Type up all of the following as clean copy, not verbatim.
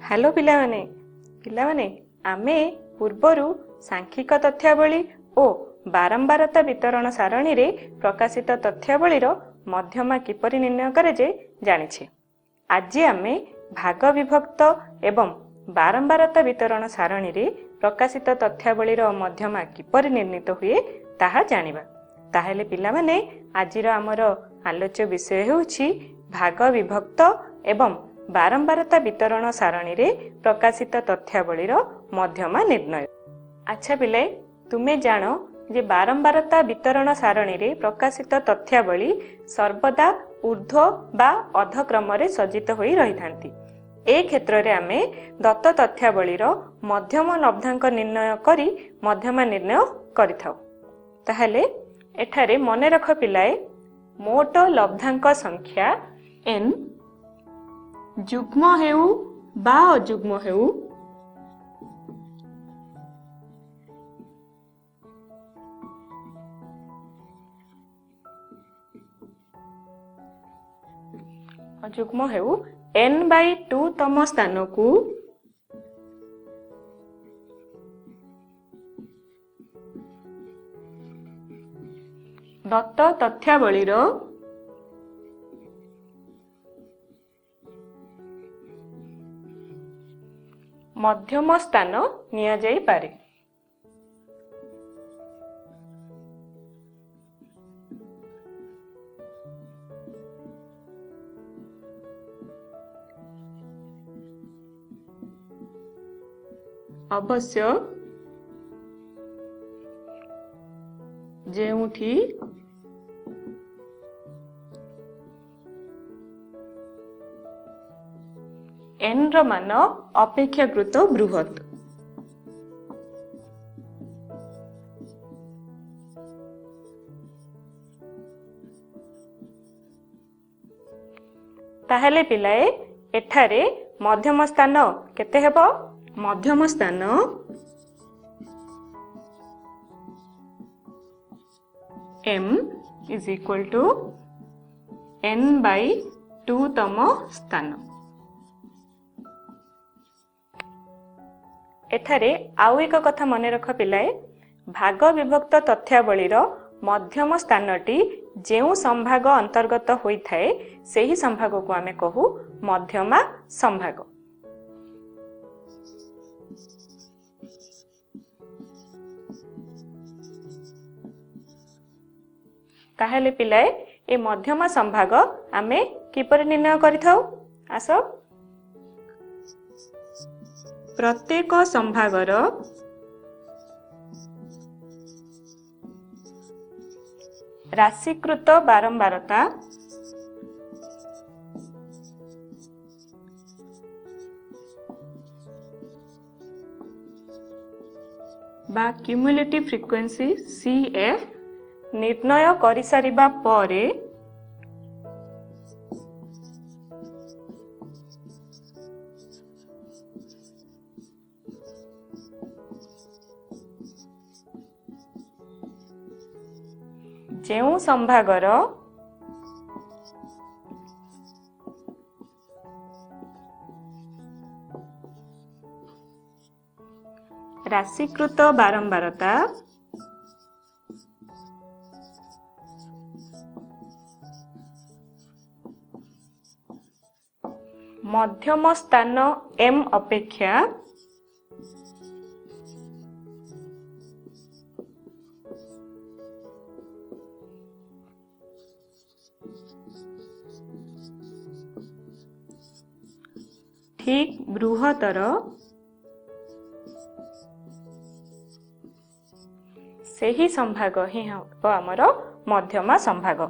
Hello पिलामाने पिलामाने आमे पूर्वरु सांख्यिक तथ्यावली और बारंबारता वितरण सारणी रे प्रकाशित तथ्यावलीर मध्यमा किपरि निर्णय करे जे जानिछे। आज आमे भाग विभक्त एवं बारंबारता वितरण सारणी रे प्रकाशित तथ्यावलीर मध्यमा किपरि निर्णीत हुए ताहा जानिबा। ताहेले पिलामाने आजिर आमर आलोच्य विषय हेउछि भाग विभक्त एवं बारंबारता वितरण सारणी रे प्रकाशित तथ्यावलीर मध्यमा निर्णय। अच्छा पिले तुमे जानो जे बारंबारता वितरण सारणी रे प्रकाशित तथ्यावली सर्वदा ऊर्ध्व बा अधक्रम रे सज्जित होई रहिथांती। ए क्षेत्र रे आमे दत्त तथ्यावलीर मध्यम लब्धांक निर्णय करी मध्यमा निर्णय करिथाउ। ताहेले एठारे मने रख पिलाए मोट लब्धांक संख्या n जुग्म हेउ बा अजुग्म हेउ अजुग्म हेउ n/2 तम स्थान को दत्त तथ्यावलीर मध्यम स्थान निया जाई पारे। अवश्य जेउठी n र मान अपेक्षाकृत बृहत ताहेले पिलाए एठारे मध्यम स्थान केते हेबो? मध्यम स्थान m is equal to n/2 तम स्थान। एठारे आउ एक कथा मने रख पिलाए भाग विभक्त तथ्यावलीर मध्यम स्थानटी जेउ संभाग अंतर्गत होई थाए सेही संभाग को आमे कहू मध्यमा संभाग। ताहेले पिलाए ए मध्यमा संभाग आमे किपर निर्णय करिथाउ। आसो प्रत्येक संभागर राशिकृत बारंबारता बा क्यूमुलेटिव फ्रीक्वेंसी CF निर्णय करि सारिबा परे जेउ संभागर राशिकृत बारंबारता मध्यम स्थान m अपेक्षा ठीक बृहतर सेही संभाग ही हमर मध्यमा संभाग।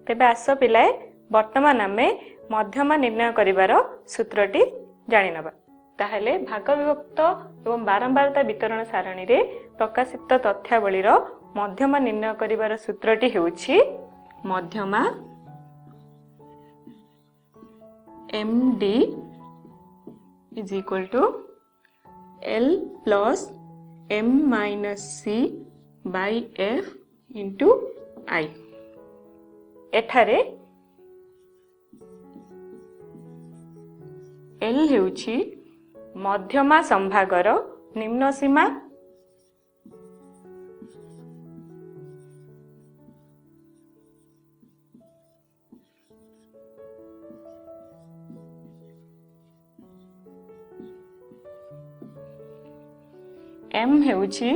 तेबे आस पिलाए वर्तमान आमे मध्यमा निर्णय करिवार सूत्रटी जानि नबा। ताहेले भाग विभक्त एवं बारंबारता वितरण सारणी रे प्रकाशित तथ्यावलीर मध्यमा निर्णय करिवार सूत्रटी हेउछि मध्यमा MD is equal to L plus M minus C by F into I। एठारे L हेउछि मध्यमा संभागर निम्न सीमा, M हेउछि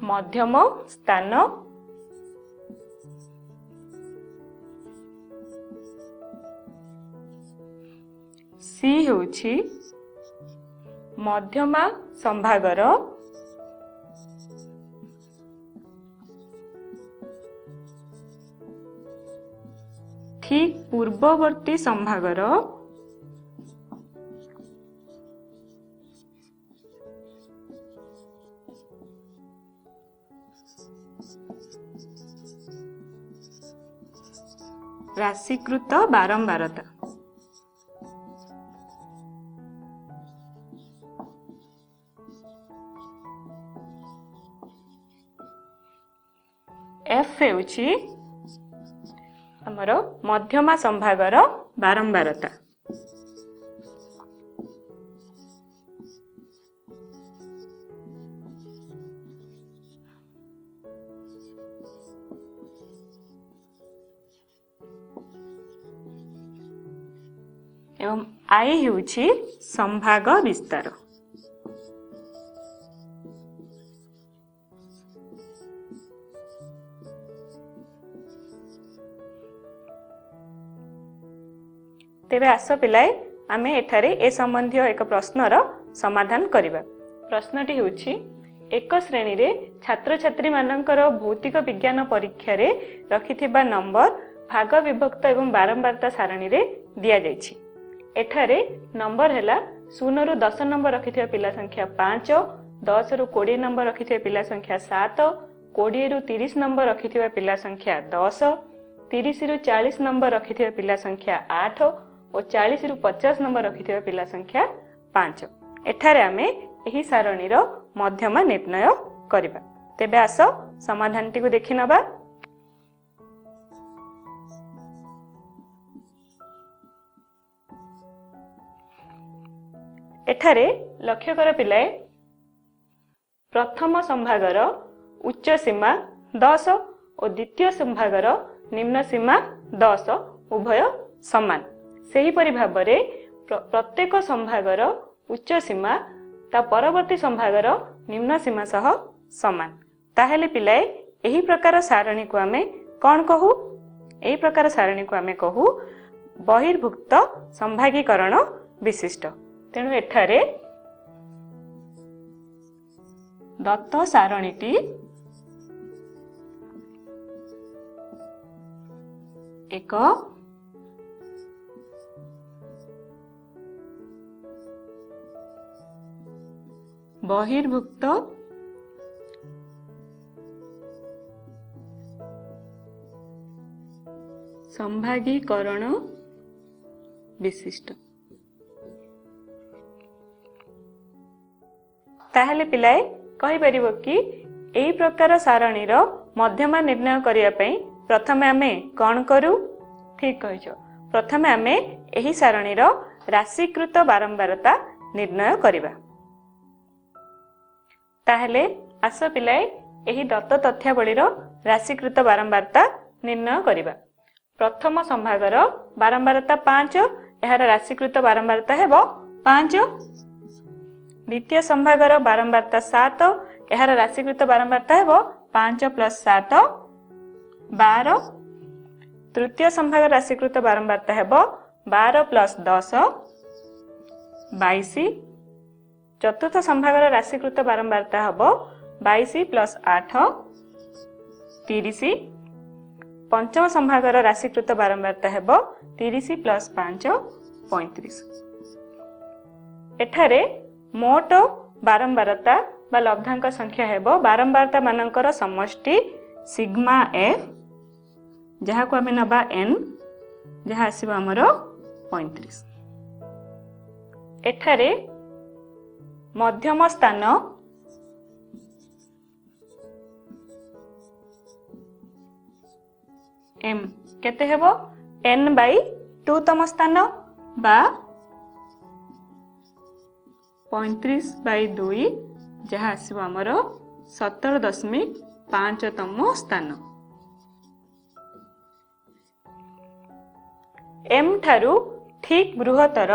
मध्यम स्थान, C हेउछि मध्यमा संभागर, ठीक पूर्ववर्ती संभागर, राशिकृत बारंबारता। F हेउछि हमर मध्यमा संभागर बारंबारता। एवं I हेउछि संभाग विस्तार। तेबे आस पिलाए आमे एठारे ए संबंधी एक प्रश्नर समाधान करिबा। प्रश्नटी हेउछि एक श्रेणी रे छात्र छात्री मानकर भौतिक विज्ञान परीक्षा रे रखिथिबा नंबर भाग विभक्त एवं बारंबारता सारणी रे दिया जायछि। एठारे नंबर हैला 0 रु 10 नंबर रखिथिबा पिला संख्या 5, 10 रु 20 नंबर रखिथिबा पिला संख्या 7, 20 रु 30 नंबर रखिथिबा पिला संख्या 10, 30 रु 40 नंबर रखिथिबा पिला संख्या 8 और 40 रु 50 नंबर रखिथिबा पिला संख्या 5। एठारे आमे एही सारणीर मध्यमा निर्णय करिबा। तेबे आस समाधानटी को देखि नबा। एठारे लक्ष्य कर पिलाए प्रथम संभागर उच्च सीमा 10 और द्वितीय संभागर निम्न सीमा 10 उभय समान। सेही परि भाबरे प्रत्येक संभागर उच्च सीमा ता परवर्ती संभागर निम्न सीमा सह समान। ताहेले पिलाए एही प्रकार सारणी को आमे कोन कहू? एही प्रकार सारणी को आमे कहू बहिर्भुक्त संभागीकरण विशिष्ट। तेणु एठारे दत्त सारणीटी एक बहिर्भुक्त संभागीकरण विशिष्ट। ताहले पिलाए कहि परिबो कि एही प्रकार सारणीर मध्यमा निर्णय करिया पई प्रथमे आमे कोन करू? ठीक कहिछो। प्रथमे आमे एही सारणीर राशिकृत बारंबारता निर्णय करिबा। ताहले आस पिलाए एही दत्त तथ्यावलीर राशिकृत बारंबारता निर्णय करिबा। प्रथम संभागर बारंबारता 5, एहार राशिकृत बारंबारता हेबो 5। द्वितीय संभागर बारंबारता 7, एहार राशिकृत बारंबारता हेबो 5 + 7 12। तृतीय संभागर राशिकृत बारंबारता हेबो 12 + 10 22। चतुर्थ संभागर राशिकृत बारंबारता हेबो 22 + 8 30। पंचम संभागर राशिकृत बारंबारता हेबो 30 + 5 35। एठारे मोट बारंबारता बा लब्धांक संख्या हेबो बारंबारता मानकर समष्टि सिग्मा एफ जहाँ को आमे नबा n जहाँ आसीबो हमरो 35। एठारे मध्यम स्थान m केते हेबो n/2 तम स्थान बा 35/2 जहाँ आसीबो हमरो 17.5 तम स्थान। m ठारू ठीक बृहत्तर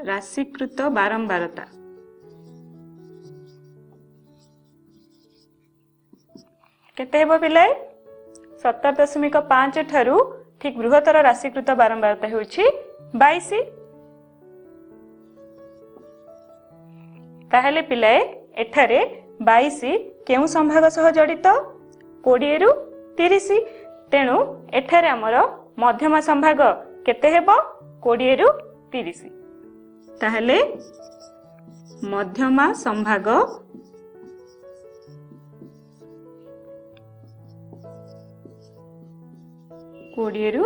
राशिकृत बारंबारता केते हेबो पिले 17.5 ठारू ठीक बृहत्तर राशिकृत बारंबारता होउछि 22। ताहेले पिले एठारे 22 केउ संभाग सह जडित 20 रु 30 तेणु एठारे हमर मध्यमा संभाग केते हेबो 20 रु 30। ताहेले मध्यमा संभाग 20 रु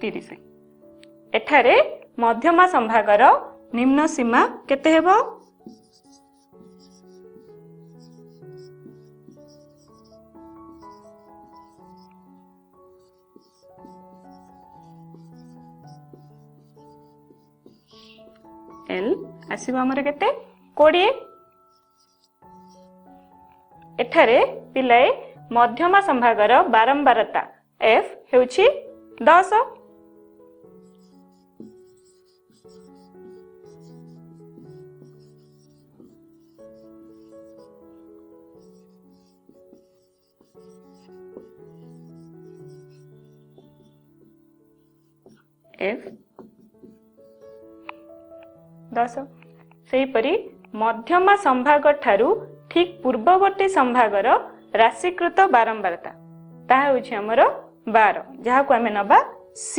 30। एठारे मध्यमा संभागर निम्न सीमा केते हेबो L आसीबो हमर केते 20। एठारे पिलाए मध्यमा संभागर बारंबारता F हेउछि 10। F 10 सेही परी मध्यमा संभाग ठारू ठीक पूर्ववर्ती संभागर राशिकृत बारंबारता ताहा होछि हमर 12 जहा को हमें नबा C।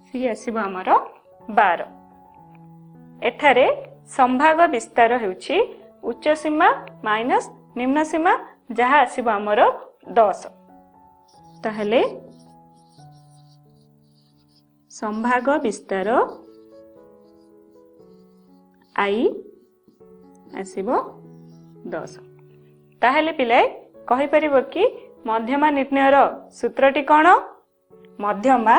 सी आसीबो हमर 12। एठारे संभाग विस्तार हेउछि उच्च सीमा माइनस निम्न सीमा जहा आसीबो हमर 10। ताहले संभाग विस्तार I आसीबो 10। ताहले पिलाए कहि परिबो कि मध्यमा निर्णयर सूत्रटी कोन मध्यमा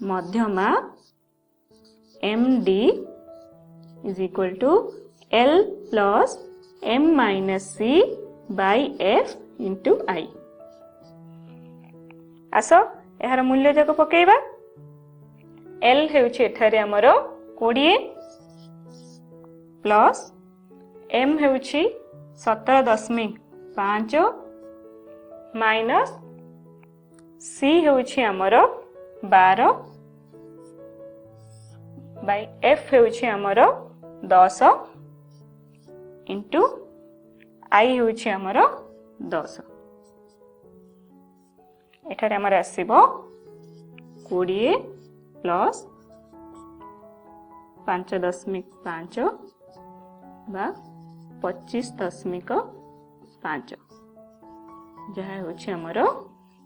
मध्यमा MD is equal to L plus M minus C by F into I। आसो यार मूल्य जाको पकेइबा L हेउछि एठारे हमरो 20 प्लस M हेउछि 17.5 माइनस C हेउछि हमरो 12 बाय F हेउछि हमरो 10 इंटू I हेउछि हमरो 10। एठारे हमर आसीबो 20 प्लस 5.5 बा 25.5 जहा होछि हमरो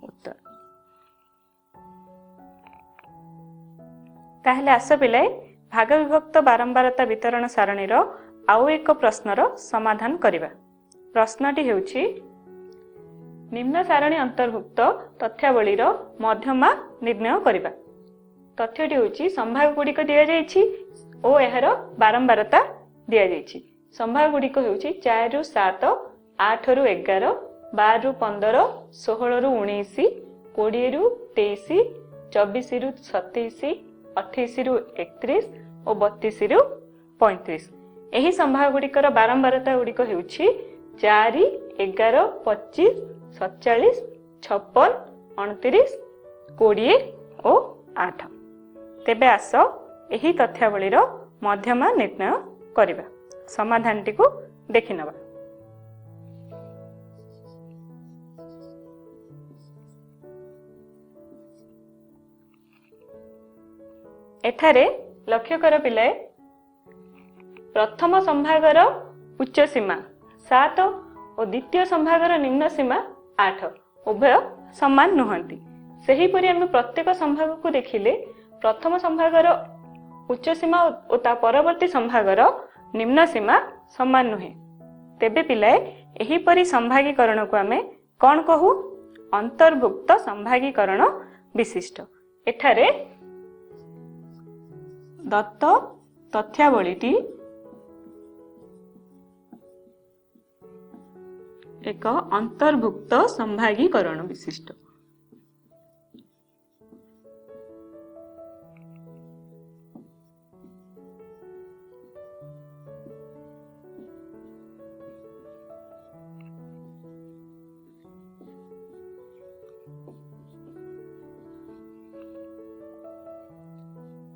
उत्तर। ताहले आस पिले भाग विभक्त बारंबारता वितरण सारणीर आउ एक प्रश्नर समाधान करिबा। प्रश्नटी हेउछि निम्न सारणी अंतर्भुक्त तथ्यावलीर मध्यमा निर्णय करिबा। तथ्यटी होछि संभाग गुड़िक दिया जाइछि ଓ ଏହାର ବାରମ୍ବାରତା ଦିଆଯାଇଛି। ସମ୍ଭାଗ ଗୁଡ଼ିକ ହେଉଛି 4 ରୁ 7, 8 ରୁ 11, 12 ରୁ 15, 16 ରୁ 19, 20 ରୁ 23, 24 ରୁ 27, 28 ରୁ 31 ଓ 32 ରୁ 35। ଏହି ସମ୍ଭାଗ ଗୁଡ଼ିକର ବାରମ୍ବାରତା ଗୁଡ଼ିକ ହେଉଛି 4, 11, 25, 47, 56, 29, 20 ଓ 8। ତେବେ ଆସ ଏହି ତଥ୍ୟାବଳୀର ମଧ୍ୟମା ନିର୍ଣ୍ଣୟ କରିବା। ସମାଧାନଟିକୁ ଦେଖିନେବା। ଏଠାରେ ଲକ୍ଷ୍ୟ କର ପିଲାଏ, ପ୍ରଥମ ସମ୍ଭାଗର ଉଚ୍ଚ ସୀମା 7 ଓ ଦ୍ୱିତୀୟ ସମ୍ଭାଗର ନିମ୍ନ ସୀମା 8, ଉଭୟ ସମାନ ନୁହନ୍ତି। ସେହିପରି ଆମେ ପ୍ରତ୍ୟେକ ସମ୍ଭାଗକୁ ଦେଖିଲେ ପ୍ରଥମ ସମ୍ଭାଗର ଉଚ୍ଚ ସୀମା ଓ ତା ପରବର୍ତ୍ତୀ ସମ୍ଭାଗର ନିମ୍ନ ସୀମା ସମାନ ନୁହେଁ। ତେବେ ପିଲାଏ, ଏହିପରି ସମ୍ଭାଗୀକରଣକୁ ଆମେ କ'ଣ କହୁ? ଅନ୍ତର୍ଭୁକ୍ତ ସମ୍ଭାଗୀକରଣ ବିଶିଷ୍ଟ। ଏଠାରେ ଦତ୍ତ ତଥ୍ୟାବଳୀଟି ଏକ ଅନ୍ତର୍ଭୁକ୍ତ ସମ୍ଭାଗୀକରଣ ବିଶିଷ୍ଟ।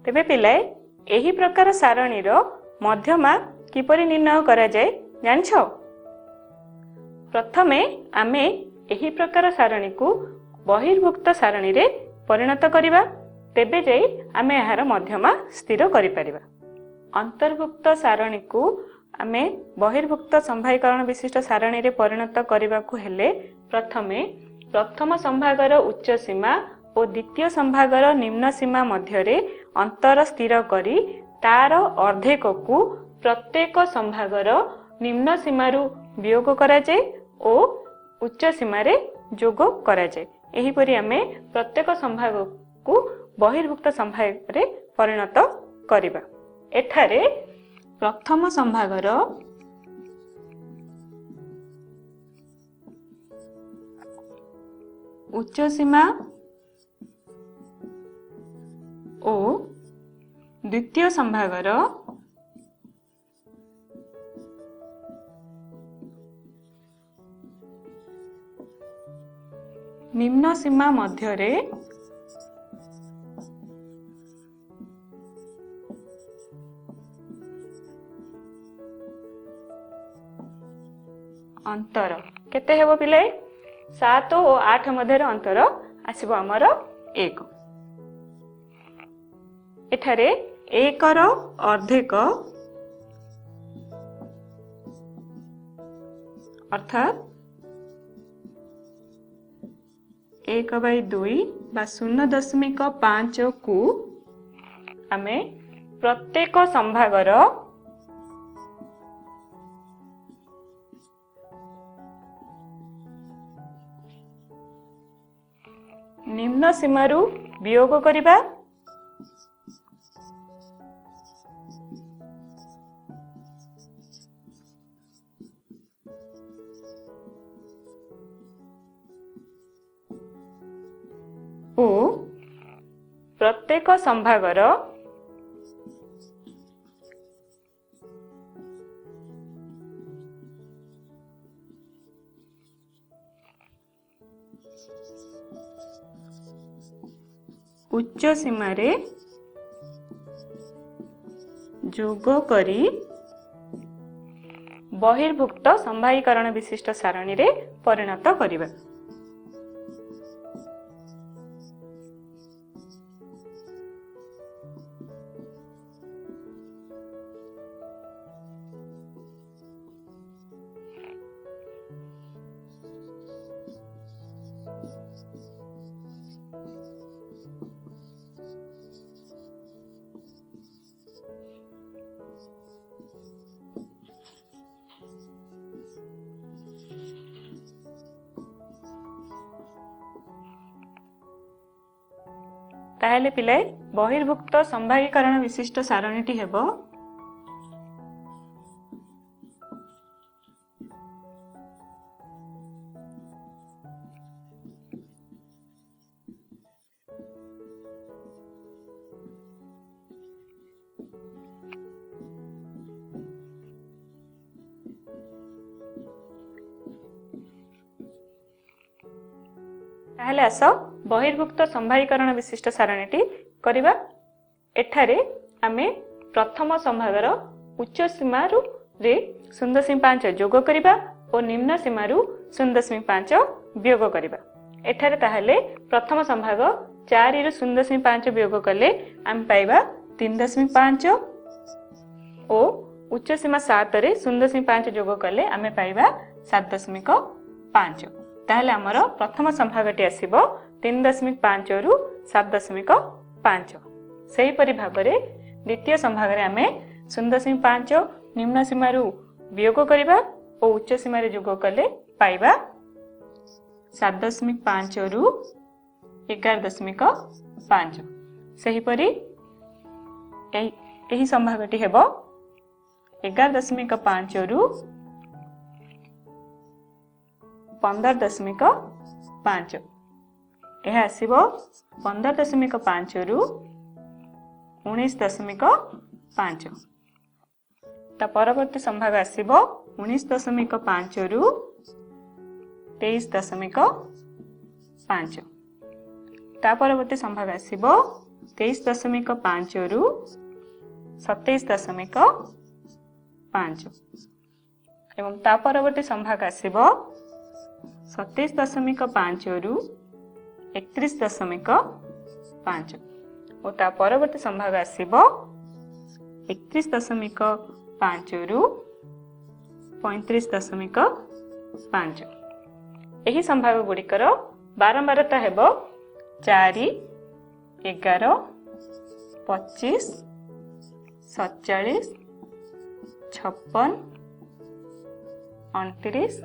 ତେବେ ପିଲାଏ, ଏହି ପ୍ରକାର ସାରଣୀର ମଧ୍ୟମା କିପରି ନିର୍ଣ୍ଣୟ କରାଯାଏ ଜାଣିଛ? ପ୍ରଥମେ ଆମେ ଏହି ପ୍ରକାର ସାରଣୀକୁ ବହିର୍ଭୁକ୍ତ ସାରଣୀରେ ପରିଣତ କରିବା, ତେବେ ଯାଇ ଆମେ ଏହାର ମଧ୍ୟମା ସ୍ଥିର କରିପାରିବା। ଅନ୍ତର୍ଭୁକ୍ତ ସାରଣୀକୁ ଆମେ ବହିର୍ଭୁକ୍ତ ସମ୍ଭାଗୀକରଣ ବିଶିଷ୍ଟ ସାରଣୀରେ ପରିଣତ କରିବାକୁ ହେଲେ ପ୍ରଥମେ ପ୍ରଥମ ସମ୍ଭାଗର ଉଚ୍ଚ ସୀମା ଓ ଦ୍ୱିତୀୟ ସମ୍ଭାଗର ନିମ୍ନ ସୀମା ମଧ୍ୟରେ ଅନ୍ତର ସ୍ଥିର କରି ତାର ଅର୍ଦ୍ଧେକକୁ ପ୍ରତ୍ୟେକ ସମ୍ଭାଗର ନିମ୍ନ ସୀମାରୁ ବିୟୋଗ କରାଯାଏ ଓ ଉଚ୍ଚ ସୀମାରେ ଯୋଗ କରାଯାଏ। ଏହିପରି ଆମେ ପ୍ରତ୍ୟେକ ସମ୍ଭାଗକୁ ବହିର୍ଭୁକ୍ତ ସମ୍ଭାଗରେ ପରିଣତ କରିବା। ଏଠାରେ ପ୍ରଥମ ସମ୍ଭାଗର ଉଚ୍ଚ ସୀମା ଓ ଦ୍ୱିତୀୟ ସମ୍ଭାଗର ନିମ୍ନ ସୀମା ମଧ୍ୟରେ ଅନ୍ତର କେତେ ହେବ ପିଲାଏ? 7 ଓ 8 ମଧ୍ୟରେ ଅନ୍ତର ଆସିବ ଆମର 1। ଏଠାରେ 1ର ଅର୍ଦ୍ଧେକ ଅର୍ଥାତ୍ 1/2 ବା 0.5 କୁ ଆମେ ପ୍ରତ୍ୟେକ ସମ୍ଭାଗର ନିମ୍ନ ସୀମାରୁ ବିୟୋଗ କରିବା ଓ ପ୍ରତ୍ୟେକ ସମ୍ଭାଗର ଉଚ୍ଚ ସୀମାରେ ଯୋଗ କରି ବହିର୍ଭୁକ୍ତ ସମ୍ଭାଗୀକରଣ ବିଶିଷ୍ଟ ସାରଣୀରେ ପରିଣତ କରିବା। ताहेले पिलाए बहिर्भुक्त संभागीकरण विशिष्ट सारणीटी हेबो ताहले आस बहिर्भुक्त संभागीकरण विशिष्ट सारणीटी करिबा। एठारे आमे प्रथम संभागर उच्च सीमा रे 0.5 जोग करिबा और निम्न सीमा 0.5 वियोग करिबा। एठारे ताहले प्रथम संभाग 4 रु 0.5 वियोग कले आम पाइबा 3.5 और उच्च सीमा 7 रे 0.5 जोग कले आमे पाइबा 7.5। ताहले हमर प्रथम संभागटी आसीबो 3.5 रु 7.5। सही परि भाबरे द्वितीय संभाग रे आमे 0.5 निम्न सीमा रु वियोग करिबा और उच्च सीमा रे जोग कले पाइबा 7.5 रु 11.5। सही परि एही संभागटी हेबो 11.5 रु 15.5। यह आसीबो 15.5 रु 19.5। ता परवर्ती संभाग आसीबो 19.5 रु 23.5। ता परवर्ती संभाग आसीबो 23.5 रु 27.5। एवं ता परवर्ती संभाग आसीबो 27.5 रु 31.5 और ता परवर्ती संभाग आसीबो 31.5 रु 35.5। एही संभाग गुड़िकर बारंबारता हेबो 4, 11, 25, 47, 56, 29,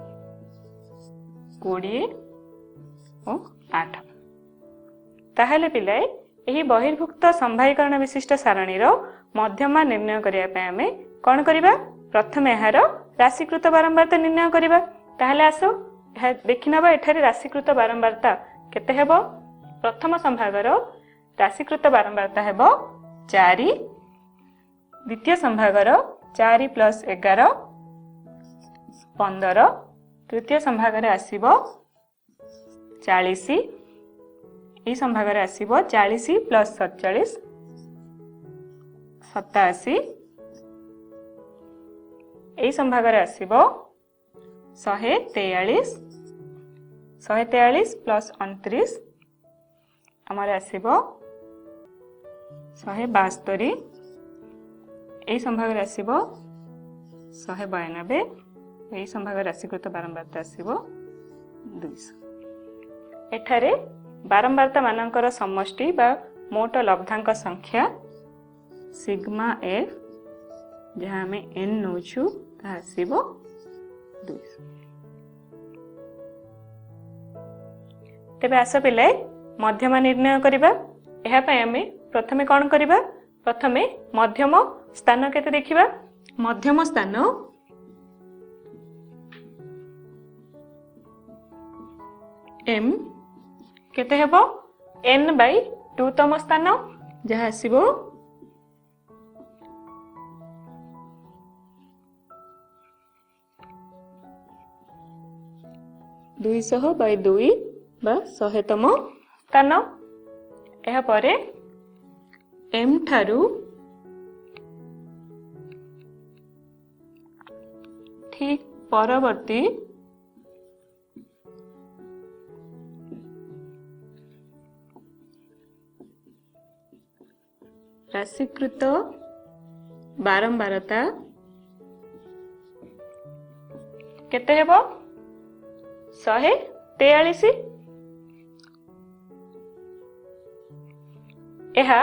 20 और 8। ताहले पिलाए एही बहिर्भुक्त संभागीकरण विशिष्ट सारणीर मध्यमा निर्णय करिया पे आमे कोन करिबा। प्रथमे एहार राशिकृत बारंबारता निर्णय करिबा। ताहले आसो देखिनबा एठारे राशिकृत बारंबारता केते हेबो। प्रथम संभागर राशिकृत बारंबारता हेबो 4, द्वितीय संभागर 4 + 11 15, तृतीय संभागर आसीबो 40, एही संभागर आसीबो 40 + 47 87, एही संभागर आसीबो 143 + 29 हमर आसीबो 172, एही संभागर आसीबो 192, एही संभागर राशिकृत बारंबारता आसीबो 200। एठारे बारंबारता मानकर समष्टि बा मोट लब्धांक संख्या सिग्मा f जहाँ में n नौछु ता आसीबो 200। तेबे आस पिले मध्यमा निर्णय करिबा। एहा पय आमे प्रथमे कोन करिबा। प्रथमे मध्यम स्थान केते देखिबा। मध्यम स्थान m केते हेबो n/2 तम स्थान जहाँ आसीबो 200/2 बा 100 तम स्थान। एहा परे m ठारू ठीक परवर्ती राशिकृत बारंबारता केते हेबो 143। एहा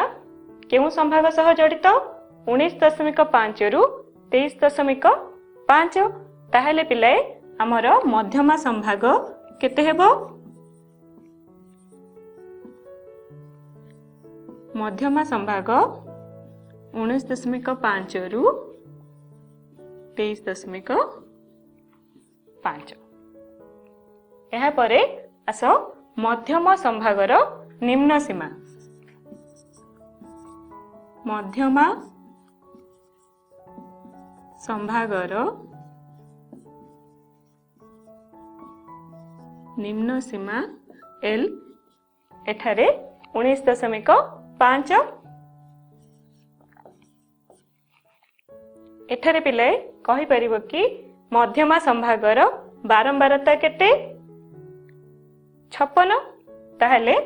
केउ संभाग सह जड़ित 19.5 रु 23.5। ताहेले पिलाए हमर मध्यमा संभाग केते हेबो मध्यमा संभाग 19.5 रु 23.5। ଏହା ପରେ ଆସ मध्यम संभागर निम्न सीमा। मध्यमा संभागर निम्न सीमा एल एठारे 19.5। एठारे पिलाए कहि परिबो कि मध्यमा संभागर बारंबारता केते 56। ताहले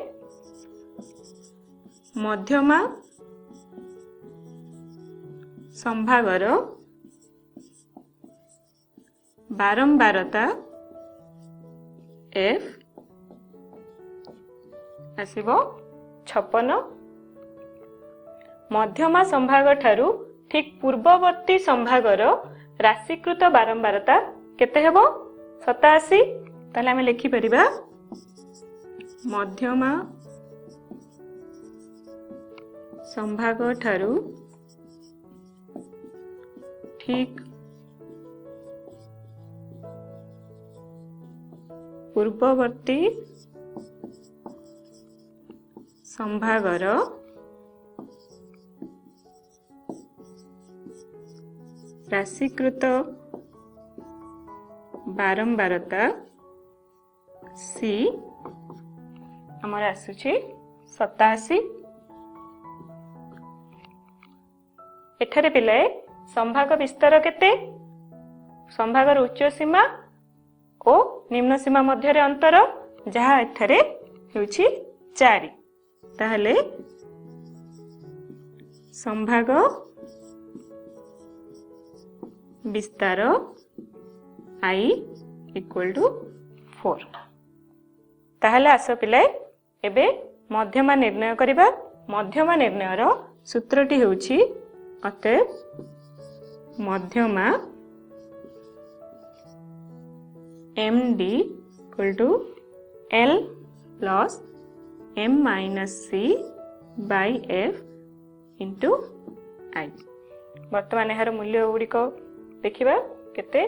मध्यमा संभागर बारंबारता एफ आसीबो 56। मध्यमा संभाग ठारू ठीक पूर्ववर्ती संभागर राशिकृत बारंबारता केते हेबो 87। ताले हमें लिखि परिबा मध्यमा संभाग ठारू ठीक पूर्ववर्ती संभागर राशिकृत बारंबारता सी हमर आसुची 87। एठारे पिलाए संभाग विस्तार केते संभागर उच्च सीमा ओ निम्न सीमा मध्य अंतर जहा एठारे हेउची 4। ताहले संभाग विस्तार आई इक्वल टू 4। ताहले आस पिलाए एबे मध्यमा निर्णय करिबा। मध्यमा निर्णयर सूत्रटी हेउची अतएव मध्यमा MD equal to L plus M minus C by F into I। वर्तमान यार मूल्य गुड़िक देखिबा केते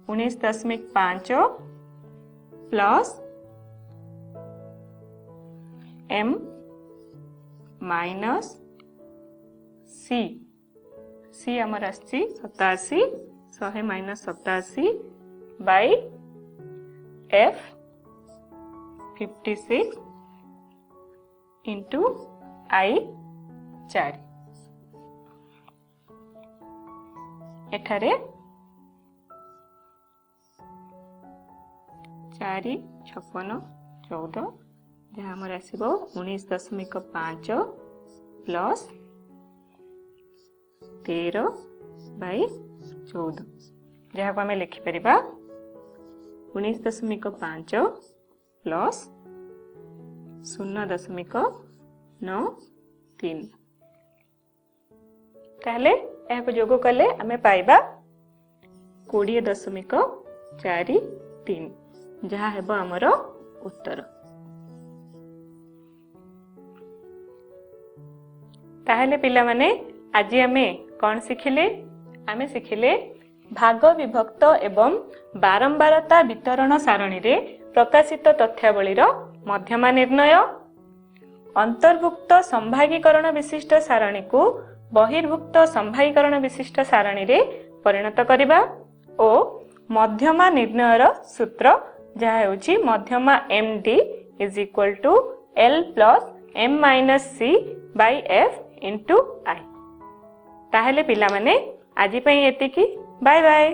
19.5 प्लस M माइनस C हमर आछि 87 100 minus 87 by F 56 into I 4। एठारे 4 56 14 जहाँ हमर आसीबो 19.5 प्लस 13 बाय 14 जहाँ को आम लिखिपर 19.5 प्लस 0.93। ताहले यह जोग कले आम पाइबा 20.43 जहाँ हेबो आमर उत्तर। ताहले पिला माने आज आमे कौन शिखिले आमे शिखिले भाग विभक्त एवं बारंबारता वितरण सारणी रे प्रकाशित तथ्यावलीर मध्यमा निर्णय, अंतर्भुक्त संभागीकरण विशिष्ट सारणी को बहिर्भुक्त संभागीकरण विशिष्ट सारणी रे परिणत करिबा ओ मध्यमा निर्णयर सूत्र जहाँ होची मध्यमा MD is equal to L plus M minus C by F into I। ताहले पिला माने आजी पई एतिकी। Bye bye.